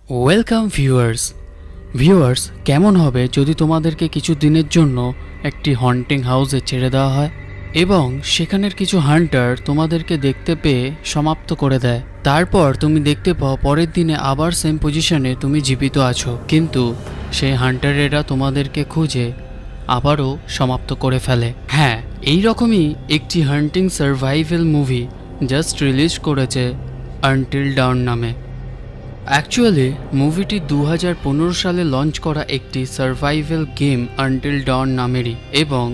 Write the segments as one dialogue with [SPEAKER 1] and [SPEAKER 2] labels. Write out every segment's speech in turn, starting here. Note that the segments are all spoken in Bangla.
[SPEAKER 1] ওয়েলকাম ভিউয়ার্স কেমন হবে যদি তোমাদেরকে কিছু দিনের জন্য একটি হন্টিং হাউসে ছেড়ে দেওয়া হয় এবং সেখানের কিছু হান্টার তোমাদেরকে দেখতে পেয়ে সমাপ্ত করে দেয়। তারপর তুমি দেখতে পাও পরের দিনে আবার সেম পজিশনে তুমি জীবিত আছো, কিন্তু সেই হান্টারেরা তোমাদেরকে খুঁজে আবারও সমাপ্ত করে ফেলে। হ্যাঁ, এই রকমই একটি হান্টিং সার্ভাইভাল মুভি জাস্ট রিলিজ করেছে আনটিল ডাউন নামে। অ্যাকচুয়ালি মুভিটি 2015 সালে লঞ্চ করা একটি সার্ভাইভাল গেম আনটিল ডন নামেরই এবং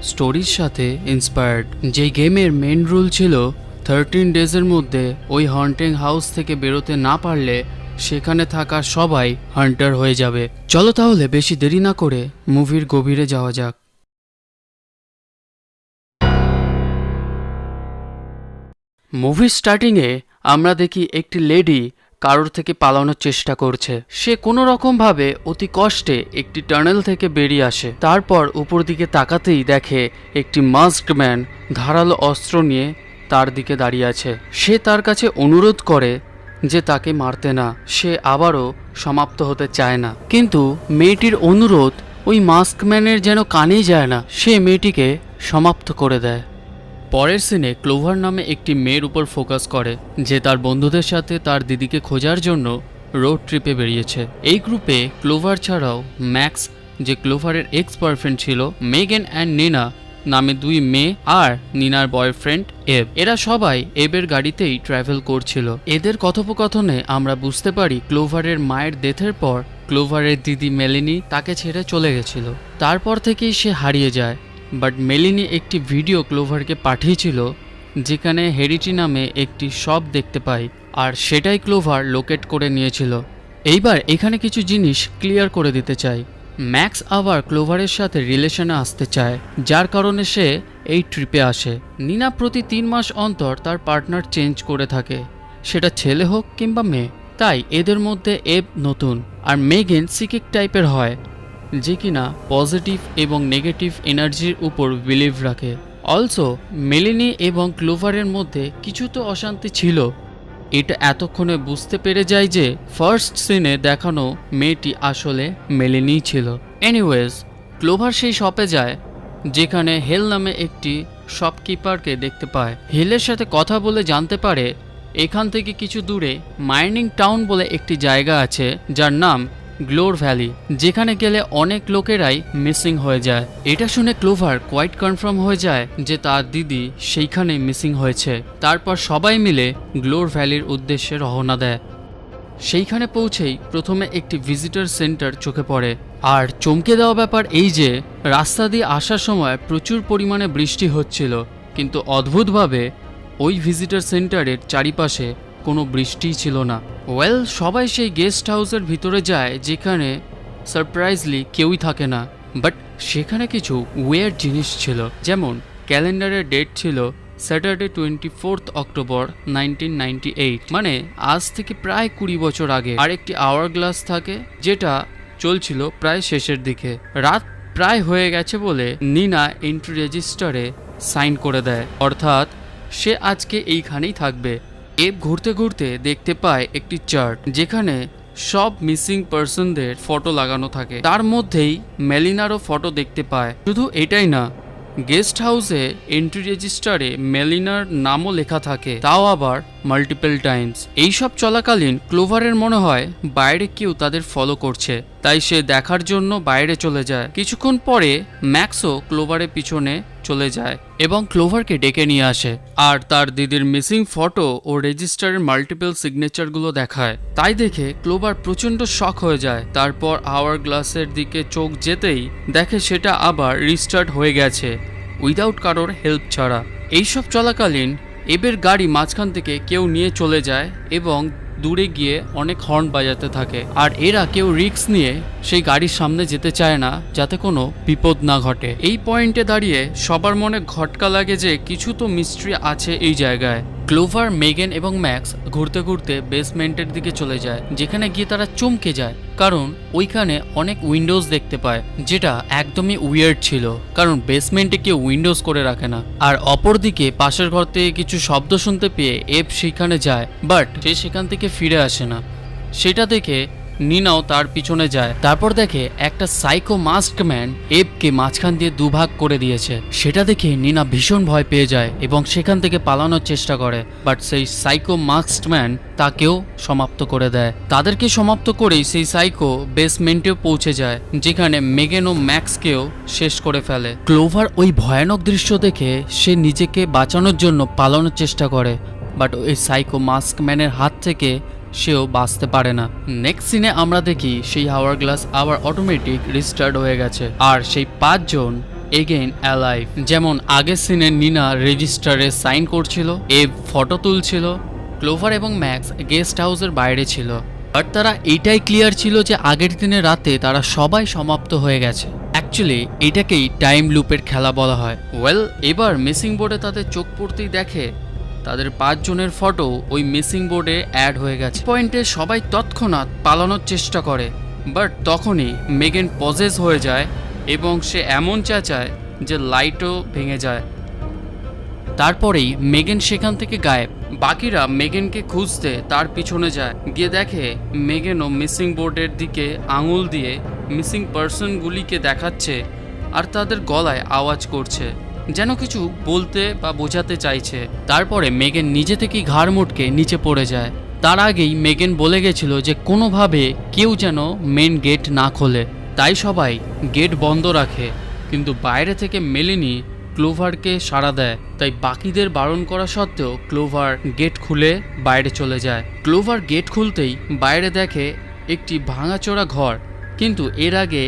[SPEAKER 1] স্টোরির সাথে ইন্সপায়ার্ড। যেই গেমের মেন রুল ছিল 13 ডেজের মধ্যে ওই হন্টিং হাউস থেকে বেরোতে না পারলে সেখানে থাকা সবাই হান্টার হয়ে যাবে। চলো তাহলে বেশি দেরি না করে মুভির গভীরে যাওয়া যাক। মুভির স্টার্টিংয়ে আমরা দেখি একটি লেডি কারোর থেকে পালানোর চেষ্টা করছে। সে কোনো রকমভাবে অতি কষ্টে একটি টানেল থেকে বেরিয়ে আসে। তারপর উপর দিকে তাকাতেই দেখে একটি মাস্কড ম্যান ধারালো অস্ত্র নিয়ে তার দিকে দাঁড়িয়ে আছে। সে তার কাছে অনুরোধ করে যে তাকে মারতে না, সে আবারও সমাপ্ত হতে চায় না। কিন্তু মেয়েটির অনুরোধ ওই মাস্কম্যানের যেন কানেই যায় না, সে মেয়েটিকে সমাপ্ত করে দেয়। পরের সিনে ক্লোভার নামে একটি মেয়ের উপর ফোকাস করে যে তার বন্ধুদের সাথে তার দিদিকে খোঁজার জন্য রোড ট্রিপে বেরিয়েছে। এই গ্রুপে ক্লোভার ছাড়াও ম্যাক্স, যে ক্লোভারের এক্স বয়ফ্রেন্ড ছিল, মেগান অ্যান্ড নিনা নামে দুই মেয়ে, আর নিনার বয়ফ্রেন্ড এব। এরা সবাই এবের গাড়িতেই ট্রাভেল করছিল। এদের কথোপকথনে আমরা বুঝতে পারি ক্লোভারের মায়ের ডেথের পর ক্লোভারের দিদি মেলিনি তাকে ছেড়ে চলে গেছিল। তারপর থেকেই সে হারিয়ে যায়। বাট মেলিনি একটি ভিডিও ক্লোভারকে পাঠিয়েছিল যেখানে হেরিটি নামে একটি শপ দেখতে পাই, আর সেটাই ক্লোভার লোকেট করে নিয়েছিল। এইবার এখানে কিছু জিনিস ক্লিয়ার করে দিতে চাই। ম্যাক্স আবার ক্লোভারের সাথে রিলেশনে আসতে চায়, যার কারণে সে এই ট্রিপে আসে। নিনা প্রতি 3 মাস অন্তর তার পার্টনার চেঞ্জ করে থাকে, সেটা ছেলে হোক কিংবা মেয়ে। তাই এদের মধ্যে এব নতুন, আর মেগান সিকিক টাইপের হয় যে কিনা পজিটিভ এবং নেগেটিভ এনার্জির উপর বিলিভ রাখে। অলসো মেলিনি এবং ক্লোভারের মধ্যে কিছু তো অশান্তি ছিল, এটা এতক্ষণে বুঝতে পেরে যায় যে ফার্স্ট সিনে দেখানো মেয়েটি আসলে মেলিনি ছিল। এনিওয়েজ, ক্লোভার সেই শপে যায় যেখানে হেল নামে একটি শপকিপারকে দেখতে পায়। হেলের সাথে কথা বলে জানতে পারে এখান থেকে কিছু দূরে মাইনিং টাউন বলে একটি জায়গা আছে যার নাম গ্লোর ভ্যালি, যেখানে গেলে অনেক লোকেরাই মিসিং হয়ে যায়। এটা শুনে ক্লোভার কোয়াইট কনফার্ম হয়ে যায় যে তার দিদি সেইখানে মিসিং হয়েছে। তারপর সবাই মিলে গ্লোর ভ্যালির উদ্দেশ্যে রওনা দেয়। সেইখানে পৌঁছেই প্রথমে একটি ভিজিটর সেন্টার চোখে পড়ে, আর চমকে দেওয়া ব্যাপার এই যে রাস্তা দিয়ে আসার সময় প্রচুর পরিমাণে বৃষ্টি হচ্ছিল, কিন্তু অদ্ভুতভাবে ওই ভিজিটর সেন্টারের চারিপাশে কোনো বৃষ্টিই ছিল না। সবাই সেই গেস্ট হাউসের ভিতরে যায় যেখানে সারপ্রাইজলি কেউই থাকে না, বাট সেখানে কিছু ওয়ার্ড জিনিস ছিল। যেমন ক্যালেন্ডারের ডেট ছিল স্যাটারডে 24 অক্টোবর 1998, মানে আজ থেকে প্রায় 20 বছর আগে। আর একটি আওয়ার গ্লাস থাকে যেটা চলছিল প্রায় শেষের দিকে। রাত প্রায় হয়ে গেছে বলে নিনা এন্ট্রি রেজিস্টারে সাইন করে দেয়, অর্থাৎ সে আজকে এইখানেই থাকবে। এব ঘুরতে ঘুরতে দেখতে পায় একটি চার্ট যেখানে সব মিসিং পার্সনদের ফটো লাগানো থাকে। তার মধ্যেই মেলিনারও ফটো দেখতে পায়। শুধু এটাই না, গেস্ট হাউসে এন্ট্রি রেজিস্টারে মেলিনার নামও লেখা থাকে, তাও আবার মাল্টিপল টাইমস। এইসব চলাকালীন ক্লোভারের মনে হয় বাইরে কেউ তাদের ফলো করছে, তাই সে দেখার জন্য বাইরে চলে যায়। কিছুক্ষণ পরে ম্যাক্সও ক্লোভারের পিছনে চলে যায় এবং ক্লোভারকে ডেকে নিয়ে আসে, আর তার দিদির মিসিং ফটো ও রেজিস্টারের মাল্টিপল সিগনেচারগুলো দেখায়। তাই দেখে ক্লোভার প্রচণ্ড শক হয়ে যায়। তারপর আওয়ার গ্লাসের দিকে চোখ যেতেই দেখে সেটা আবার রিস্টার্ট হয়ে গেছে উইদাউট কারোর হেল্প ছাড়া। এইসব চলাকালীন এবের গাড়ি মাঝখান থেকে কেউ নিয়ে চলে যায় এবং দূরে গিয়ে অনেক হর্ন বাজাতে থাকে, আর এরা কেউ রিস্ক নিয়ে সেই গাড়ির সামনে যেতে চায় না যাতে কোনো বিপদ না ঘটে। এই পয়েন্টে দাঁড়িয়ে সবার মনে ঘটকা লাগে যে কিছু তো মিস্ট্রি আছে এই জায়গায়। ক্লোভার, মেগান এবং ম্যাক্স ঘুরতে ঘুরতে বেসমেন্টের দিকে চলে যায়, যেখানে গিয়ে তারা চমকে যায় কারণ ওইখানে অনেক উইন্ডোজ দেখতে পায়, যেটা একদমই উইয়ার্ড ছিল কারণ বেসমেন্টে কেউ উইন্ডোজ করে রাখে না। আর অপরদিকে পাশের ঘর থেকে কিছু শব্দ শুনতে পেয়ে এব সেখানে যায়, বাট সে সেখান থেকে ফিরে আসে না। সেটা দেখে নিনাও তার পিছনে যায়। তারপর দেখে একটা সাইকো মাস্কড ম্যান এভকে মাঝখান দিয়ে দুভাগ করে দিয়েছে। সেটা দেখে নিনা ভীষণ ভয় পেয়ে যায় এবং সেখান থেকে পালানোর চেষ্টা করে, বাট সেই সাইকো মাস্কড ম্যান তাকেও সমাপ্ত করে দেয়। তাদেরকে সমাপ্ত করেই সেই সাইকো বেসমেন্টেও পৌঁছে যায়, যেখানে মেগেন ও ম্যাক্সকেও শেষ করে ফেলে। ক্লোভার ওই ভয়ানক দৃশ্য দেখে সে নিজেকে বাঁচানোর জন্য পালানোর চেষ্টা করে, বাট ওই সাইকো মাস্ক ম্যানের হাত থেকে সেও বাঁচতে পারে না। নেক্সট সিনে আমরা দেখি সেই হাওয়ার গ্লাস আবার অটোমেটিক রিস্টার্ট হয়ে গেছে, আর সেই 5 জন এগেইন অ্যালাইভ। যেমন আগের সিনে নিনা রেজিস্টারে সাইন করছিল, এভ ফটো তুলছিল, ক্লোভার এবং ম্যাক্স গেস্ট হাউসের বাইরে ছিল। বাট তারা এইটাই ক্লিয়ার ছিল যে আগের দিনের রাতে তারা সবাই সমাপ্ত হয়ে গেছে। অ্যাকচুয়ালি এটাকেই টাইম লুপের খেলা বলা হয়। ওয়েল, এবার মিসিং বোর্ডে তাদের চোখ পড়তেই দেখে তাদের 5 জনের ফটো ওই মিসিং বোর্ডে অ্যাড হয়ে গেছে। পয়েন্টে সবাই তৎক্ষণাৎ পালানোর চেষ্টা করে, বাট তখনই মেগেন পজেস হয়ে যায় এবং সে এমন চেঁচায় যে লাইটও ভেঙে যায়। তারপরেই মেগেন সেখান থেকে গায়েব। বাকিরা মেগেনকে খুঁজতে তার পিছনে যায়, গিয়ে দেখে মেগেনও মিসিং বোর্ডের দিকে আঙুল দিয়ে মিসিং পার্সনগুলিকে দেখাচ্ছে আর তাদের গলায় আওয়াজ করছে, যেন কিছু বলতে বা বোঝাতে চাইছে। তারপরে মেগেন নিজে থেকেই ঘাড় মুটকে নিচে পড়ে যায়। তার আগেই মেগেন বলে গেছিল যে কোনোভাবে কেউ যেন মেন গেট না খোলে, তাই সবাই গেট বন্ধ রাখে। কিন্তু বাইরে থেকে মেলিনি ক্লোভারকে সাড়া দেয়, তাই বাকিদের বারণ করা সত্ত্বেও ক্লোভার গেট খুলে বাইরে চলে যায়। ক্লোভার গেট খুলতেই বাইরে দেখে একটি ভাঙাচোরা ঘর, কিন্তু এর আগে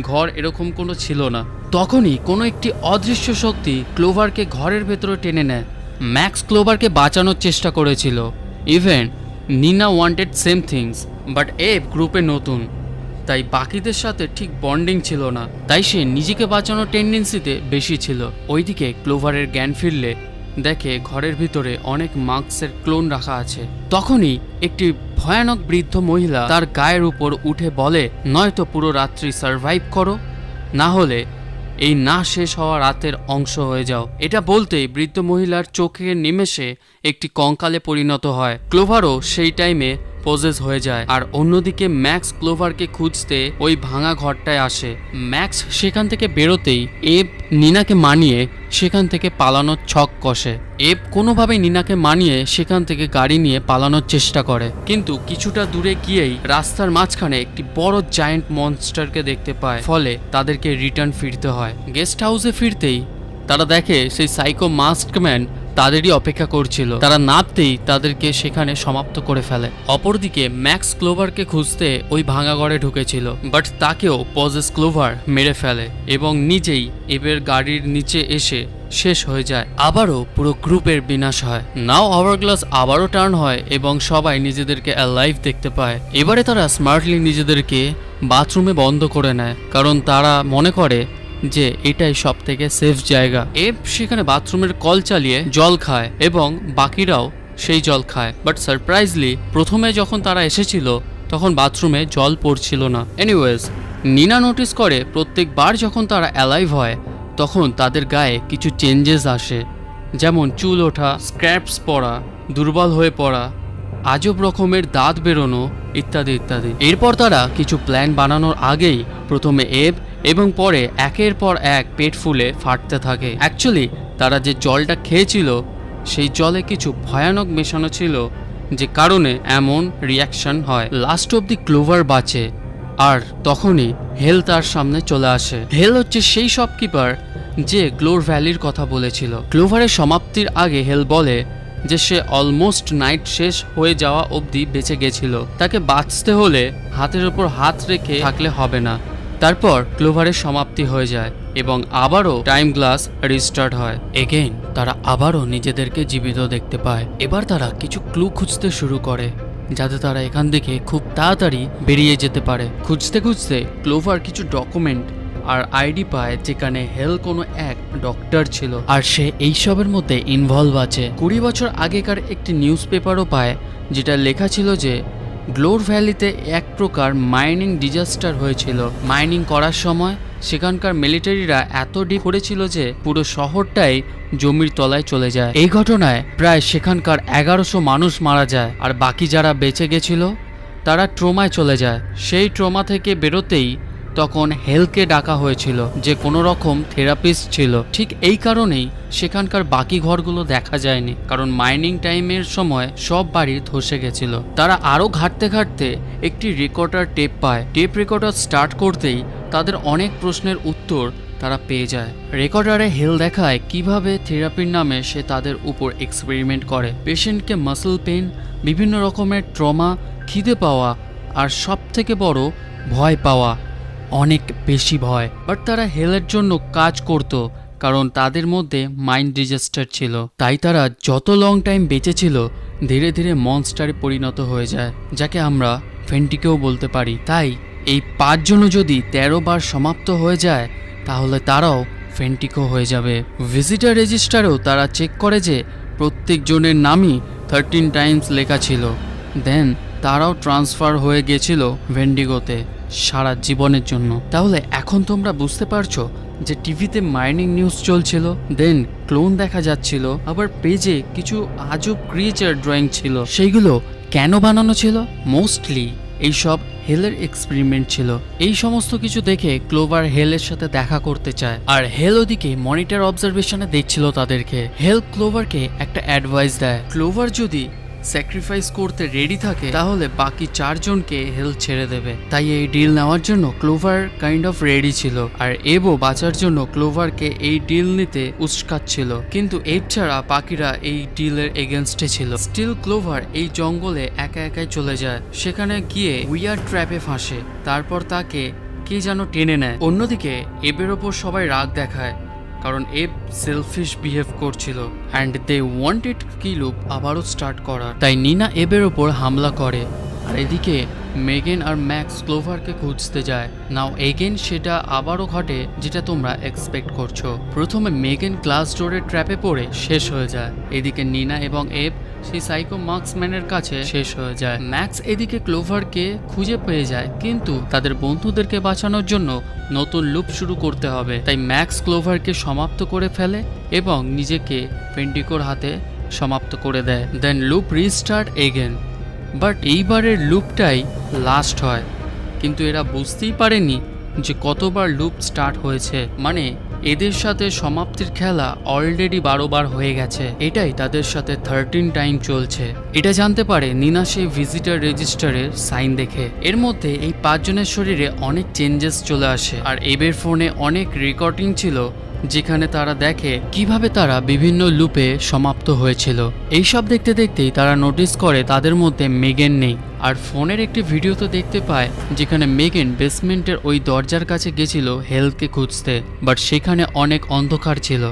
[SPEAKER 1] ঘর এরকম কোনো ছিল না। তখনই কোনো একটি অদৃশ্য শক্তি ক্লোভারকে ঘরের ভেতরে টেনে নেয়। ম্যাক্স ক্লোভারকে বাঁচানোর চেষ্টা করেছিল, even Nina wanted same things, but এভ গ্রুপে নতুন, তাই বাকিদের সাথে ঠিক বন্ডিং ছিল না, তাই সে নিজেকে বাঁচানোর টেন্ডেন্সিতে বেশি ছিল। ওইদিকে ক্লোভারের জ্ঞান ফিরলে দেখে ঘরের ভিতরে অনেক মাস্কের ক্লোন রাখা আছে। তখনই একটি ভয়ানক বৃদ্ধ মহিলা তার গায়ের উপর উঠে বলে, নয়তো পুরো রাত্রি সার্ভাইভ করো, না হলে এই না শেষ হওয়া রাতের অংশ হয়ে যাও। এটা বলতেই বৃদ্ধ মহিলার চোখের নিমেষে একটি কঙ্কালে পরিণত হয়। ক্লোভারও সেই টাইমে পজেস হয়ে যায়, আর অন্যদিকে ম্যাক্স ক্লোভারকে খুঁজতে ওই ভাঙা ঘরটায় আসে। ম্যাক্স সেখান থেকে বেরোতেই এভ নিনাকে মানিয়ে সেখান থেকে পালানোর ছক কষে। এভ কোনোভাবেই নিনাকে মানিয়ে সেখান থেকে গাড়ি নিয়ে পালানোর চেষ্টা করে, কিন্তু কিছুটা দূরে গিয়েই রাস্তার মাঝখানে একটি বড় জায়ান্ট মনস্টারকে দেখতে পায়, ফলে তাদেরকে রিটার্ন ফিরতে হয়। গেস্ট হাউসে ফিরতেই তারা দেখে সেই সাইকো মাস্কড ম্যান তাদেরই অপেক্ষা করছিল। তারা নামতেই তাদেরকে সেখানে সমাপ্ত করে ফেলে। অপরদিকে ম্যাক্স ক্লোভারকে খুঁজতে ওই ভাঙা ঘরে ঢুকেছিল, বাট তাকেও পজেস ক্লোভার মেরে ফেলে এবং নিজেই এবের গাড়ির নিচে এসে শেষ হয়ে যায়। আবারও পুরো গ্রুপের বিনাশ হয়। নাও আওয়ারগ্লাস আবারও টার্ন হয় এবং সবাই নিজেদেরকে অ্যালাইভ দেখতে পায়। এবারে তারা স্মার্টলি নিজেদেরকে বাথরুমে বন্ধ করে নেয়, কারণ তারা মনে করে যে এটাই সব থেকে সেফ জায়গা। এভ সেখানে বাথরুমের কল চালিয়ে জল খায় এবং বাকিরাও সেই জল খায়, বাট সারপ্রাইজলি প্রথমে যখন তারা এসেছিল তখন বাথরুমে জল পড়ছিল না। এনিওয়েজ, নিনা নোটিস করে প্রত্যেকবার যখন তারা অ্যালাইভ হয় তখন তাদের গায়ে কিছু চেঞ্জেস আসে, যেমন চুল ওঠা, স্ক্র্যাপস পড়া, দুর্বল হয়ে পড়া, আজব রকমের দাঁত বেরোনো ইত্যাদি ইত্যাদি। এরপর তারা কিছু প্ল্যান বানানোর আগেই প্রথমে এভ এবং পরে একের পর এক পেট ফুলে ফাটতে থাকে। অ্যাকচুয়ালি তারা যে জলটা খেয়েছিল সেই জলে কিছু ভয়ানক মেশানো ছিল, যে কারণে এমন রিয়াকশন হয়। লাস্ট অব দি ক্লোভার বাঁচে, আর তখনই হেল তার সামনে চলে আসে। হেল হচ্ছে সেই শপকিপার যে গ্লোর ভ্যালির কথা বলেছিল। ক্লোভারের সমাপ্তির আগে হেল বলে যে সে অলমোস্ট নাইট শেষ হয়ে যাওয়া অবধি বেঁচে গেছিল, তাকে বাঁচতে হলে হাতের উপর হাত রেখে থাকলে হবে না। তারপর ক্লোভারের সমাপ্তি হয়ে যায় এবং আবারও টাইম গ্লাস রিস্টার্ট হয়। এগেইন তারা আবারও নিজেদেরকে জীবিত দেখতে পায়। এবার তারা কিছু ক্লু খুঁজতে শুরু করে, যাতে তারা এখান থেকে খুব তাড়াতাড়ি বেরিয়ে যেতে পারে। খুঁজতে খুঁজতে ক্লোভার কিছু ডকুমেন্ট আর আইডি পায়, যেখানে হেল কোনো এক ডক্টর ছিল আর সে এইসবের মধ্যে ইনভলভ আছে। 20 বছর আগেকার একটি নিউজ পেপারও পায়, যেটা লেখা ছিল যে গ্লোর ভ্যালিতে এক প্রকার মাইনিং ডিজাস্টার হয়েছিল। মাইনিং করার সময় সেখানকার মিলিটারিরা এত ডিপ করেছিল যে পুরো শহরটাই জমির তলায় চলে যায়। এই ঘটনায় প্রায় সেখানকার 1100 মানুষ মারা যায়, আর বাকি যারা বেঁচে গেছিল তারা ট্রমায় চলে যায়। সেই ট্রমা থেকে বেরোতেই তখন হেলকে ডাকা হয়েছিল, যে কোনো রকম থেরাপিস্ট ছিল। ঠিক এই কারণেই সেখানকার বাকি ঘরগুলো দেখা যায়নি, কারণ মাইনিং টাইমের সময় সব বাড়ি ধসে গেছিল। তারা আরও ঘাঁটতে ঘাঁটতে একটি রেকর্ডার টেপ পায়। টেপ রেকর্ডার স্টার্ট করতেই তাদের অনেক প্রশ্নের উত্তর তারা পেয়ে যায়। রেকর্ডারে হেল দেখায় কিভাবে থেরাপির নামে সে তাদের উপর এক্সপেরিমেন্ট করে। পেশেন্টকে মাসল পেন, বিভিন্ন রকমের ট্রমা, খিদে পাওয়া, আর সব থেকে বড় ভয় পাওয়া, অনেক বেশি ভয়। বাট তারা হেলের জন্য কাজ করত, কারণ তাদের মধ্যে মাইন্ড ডিজাস্টার ছিল। তাই তারা যত লং টাইম বেঁচে ছিল ধীরে ধীরে মনস্টারে পরিণত হয়ে যায়, যাকে আমরা ফেন্টিকেও বলতে পারি। তাই এই 5 জনও যদি 13 বার সমাপ্ত হয়ে যায় তাহলে তারাও ফেন্টিকো হয়ে যাবে। ভিজিটার রেজিস্টারেও তারা চেক করে যে প্রত্যেক জনের নামই 13 টাইমস লেখা ছিল। দেন তারাও ট্রান্সফার হয়ে গেছিল ভেন্ডিগোতে সারা জীবনের জন্য। তাহলে এখন তোমরা বুঝতে পারছো যে টিভিতে মাইনিং নিউজ চলছিল, দেন ক্লোন দেখা যাচ্ছিল, আবার পেজে কিছু আজব ক্রিয়েচার ড্রয়িং ছিল। সেইগুলো কেন বানানো ছিল? মোস্টলি এইসব হেলের এক্সপেরিমেন্ট ছিল। এই সমস্ত কিছু দেখে ক্লোভার হেলের সাথে দেখা করতে চায়, আর হেল ওদিকে মনিটর অবজারভেশনে দেখছিল তাদেরকে। হেল ক্লোভারকে একটা অ্যাডভাইস দেয়, ক্লোভার যদি স্যাক্রিফাইস করতে রেডি থাকে তাহলে বাকি 4 জনকে হেল ছেড়ে দেবে। তাই এই ডিল নেওয়ার জন্য ক্লোভার কাইন্ড অফ রেডি ছিল, আর এবও বাঁচার জন্য ক্লোভারকে এই ডিল নিতে উস্কাচ্ছিল। কিন্তু এব ছাড়া বাকিরা এই ডিলের এগেনস্টে ছিল। স্টিল ক্লোভার এই জঙ্গলে একা একাই চলে যায়। সেখানে গিয়ে উইয়ার ট্র্যাপে ফাঁসে, তারপর তাকে কে যেন টেনে নেয়। অন্যদিকে এবের ওপর সবাই রাগ দেখায়, কারণ এব সেলফিশ বিহেভ করছিল অ্যান্ড দে ওয়ান্টেড কি লুপ আবারও স্টার্ট করার। তাই নিনা এবের ওপর হামলা করে, আর এদিকে মেগেন আর ম্যাক্স ক্লোভারকে খুঁজতে যায়। নাও এগেন সেটা আবারও ঘটে যেটা তোমরা এক্সপেক্ট করছো। প্রথমে মেগেন গ্লাস ডোরের ট্র্যাপে পড়ে শেষ হয়ে যায়। এদিকে নিনা এবং এব সেই সাইকো মার্কসম্যানের কাছে শেষ হয়ে যায়। ম্যাক্স এদিকে ক্লোভারকে খুঁজে পেয়ে যায়, কিন্তু তাদের বন্ধুদেরকে বাঁচানোর জন্য নতুন লুপ শুরু করতে হবে। তাই ম্যাক্স ক্লোভারকে সমাপ্ত করে ফেলে এবং নিজেকে ফেন্টিকোর হাতে সমাপ্ত করে দেয়। দেন লুপ রিস্টার্ট এগেন। বাট এইবারের লুপটাই লাস্ট হয়, কিন্তু এরা বুঝতেই পারেনি যে কতবার লুপ স্টার্ট হয়েছে। মানে এদের সাথে সমাপ্তির খেলা অলরেডি 12 বার হয়ে গেছে। এটাই তাদের সাথে 13 টাইম চলছে। এটা জানতে পারে নিনা সেই ভিজিটার রেজিস্টারের সাইন দেখে। এর মধ্যে এই 5 জনের শরীরে অনেক চেঞ্জেস চলে আসে, আর এবের ফোনে অনেক রেকর্ডিং ছিল যেখানে তারা দেখে কিভাবে তারা বিভিন্ন লুপে সমাপ্ত হয়েছিল। এইসব দেখতে দেখতেই তারা নোটিস করে তাদের মধ্যে মেগেন নেই। আর ফোনের একটি ভিডিওতে দেখতে পায় যেখানে মেগেন বেসমেন্টের ওই দরজার কাছে গেছিল হেলকে খুঁজতে, বাট সেখানে অনেক অন্ধকার ছিল।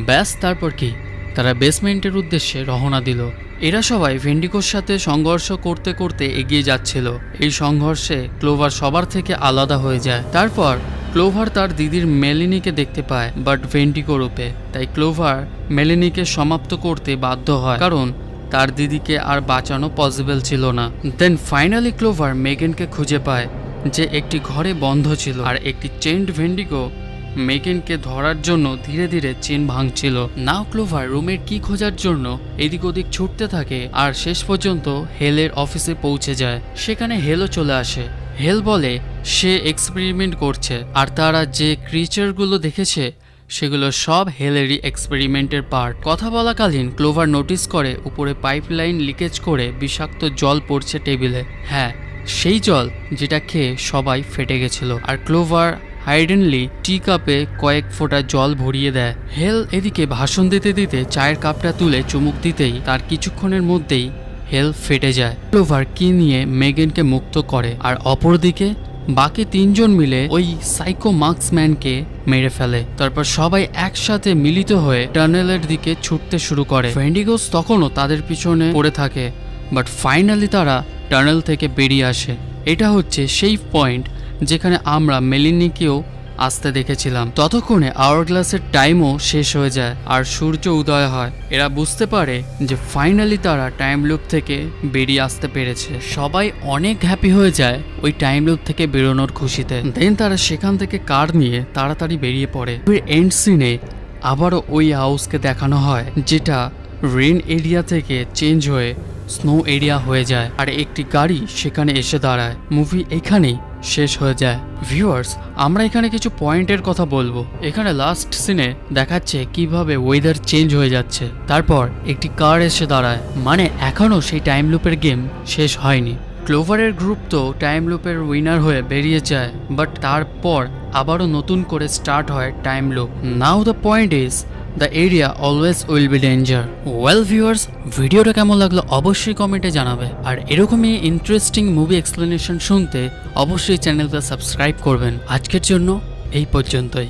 [SPEAKER 1] ব্যাস তারপর কি, তারা বেসমেন্টের উদ্দেশ্যে রওনা দিল। এরা সবাই ভেন্ডিকোর সাথে সংঘর্ষ করতে করতে এগিয়ে যাচ্ছিল। এই সংঘর্ষে ক্লোভার সবার থেকে আলাদা হয়ে যায়। তারপর ক্লোভার তার দিদির মেলিনিকে দেখতে পায়, বাট ভেন্ডিকো রূপে। তাই ক্লোভার মেলিনিকে সমাপ্ত করতে বাধ্য হয়, কারণ তার দিদিকে আর বাঁচানো পসিবল ছিল না। দেন ফাইনালি ক্লোভার মেগেনকে খুঁজে পায়, যে একটি ঘরে বন্ধ ছিল, আর একটি চেইনড ভেন্ডিকো মেগেনকে ধরার জন্য ধীরে ধীরে চেন ভাঙছিল। নাও ক্লোভার রুমের কি খোঁজার জন্য এদিক ওদিক ছুটতে থাকে, আর শেষ পর্যন্ত হেলের অফিসে পৌঁছে যায়। সেখানে হেলও চলে আসে। হেল বলে সে এক্সপেরিমেন্ট করছে, আর তারা যে ক্রিয়েচারগুলো দেখেছে সেগুলো সব হেলেরই এক্সপেরিমেন্টের পার্ট। কথা বলাকালীন ক্লোভার নোটিস করে উপরে পাইপলাইন লিকেজ করে বিষাক্ত জল পড়ছে টেবিলে। হ্যাঁ, সেই জল যেটা খেয়ে সবাই ফেটে গেছিল। আর ক্লোভার হাইডেনলি টি কাপে কয়েক ফোঁটা জল ভরিয়ে দেয়। হেল এদিকে ভাষণ দিতে দিতে চায়ের কাপটা তুলে চুমুক দিতেই তার কিছুক্ষণের মধ্যেই হেল ফেটে যায়। ক্লোভার কি নিয়ে মেগেনকে মুক্ত করে, আর অপরদিকে বাকি 3 জন মিলে ওই সাইকো মার্কসম্যানকে মেরে ফেলে। তারপর সবাই একসাথে মিলিত হয়ে টানেলের দিকে ছুটতে শুরু করে। ভেন্ডিগোস তখনও তাদের পিছনে পড়ে থাকে, বাট ফাইনালি তারা টানেল থেকে বেরিয়ে আসে। এটা হচ্ছে সেই পয়েন্ট যেখানে আমরা মেলিনিকেও আসতে দেখেছিলাম। ততক্ষণে আওয়ার গ্লাসের টাইমও শেষ হয়ে যায়, আর সূর্য উদয় হয়। এরা বুঝতে পারে যে ফাইনালি তারা টাইম লুপ থেকে বেরিয়ে আসতে পেরেছে। সবাই অনেক হ্যাপি হয়ে যায় ওই টাইম লুপ থেকে বেরোনোর খুশিতে। দেন তারা সেখান থেকে কার নিয়ে তাড়াতাড়ি বেরিয়ে পড়ে। এন্ড সিনে আবারও ওই হাউসকে দেখানো হয়, যেটা রেন এরিয়া থেকে চেঞ্জ হয়ে স্নো এরিয়া হয়ে যায় আর একটি গাড়ি সেখানে এসে দাঁড়ায়। মুভি এখানেই শেষ হয়ে যায়। ভিউয়ার্স, আমরা এখানে কিছু পয়েন্টের কথা বলবো। এখানে লাস্ট সিনে দেখাচ্ছে কিভাবে ওয়েদার চেঞ্জ হয়ে যাচ্ছে, তারপর একটি কার এসে দাঁড়ায়, মানে এখনো সেই টাইম লুপের গেম শেষ হয়নি। ক্লোভারের গ্রুপ তো টাইম লুপের উইনার হয়ে বেরিয়ে যায়, বাট তারপর আবারও নতুন করে স্টার্ট হয় time loop. Now the point is the area always will be danger. Well viewers, ভিডিওটা কেমন লাগলো অবশ্যই কমেন্টে জানাবে, আর এরকমই ইন্টারেস্টিং মুভি এক্সপ্লেনেশন শুনতে অবশ্যই চ্যানেলটা সাবস্ক্রাইব করবেন। আজকের জন্য এই পর্যন্তই।